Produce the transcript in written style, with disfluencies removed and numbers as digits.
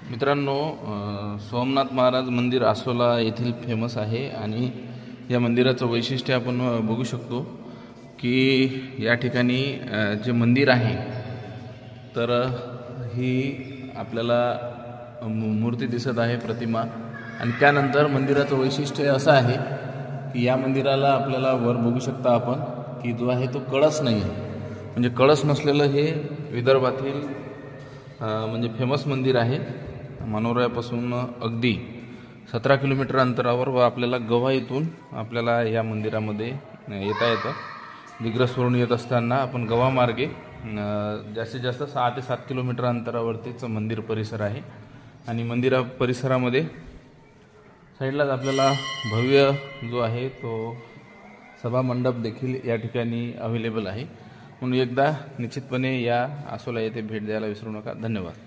मित्रांनो, सोमनाथ महाराज मंदिर आसोला येथील फेमस आहे आणि या मंदिराचं वैशिष्ट्य आपण बघू शकतो की या ठिकाणी जे मंदिर आहे तर ही आपल्याला मूर्ती दिसत आहे, प्रतिमा। आणि त्यानंतर मंदिराचं वैशिष्ट्य असं आहे की या मंदिराला आपल्याला वर बघू शकता आपण की जो आहे तो कळस नाही आहे, म्हणजे कळस नसलेलं हे विदर्भातील म्हणजे फेमस मंदिर आहे। मनोऱ्यापासून अगदी 17 किलोमीटर अंतरावर व आपल्याला गव्हा इथून आपल्याला या मंदिरामध्ये येता येतं। दिग्रसवरून येत असताना आपण गव्हा मार्गे जास्तीत जास्त 6 ते 7 किलोमीटर अंतरावरतीच मंदिर परिसर आहे आणि मंदिरा परिसरामध्ये साईडलाच आपल्याला भव्य जो आहे तो सभा मंडप देखील या ठिकाणी अवेलेबल आहे। म्हणून एकदा निश्चितपणे या आसोला येथे भेट द्यायला विसरू नका। धन्यवाद।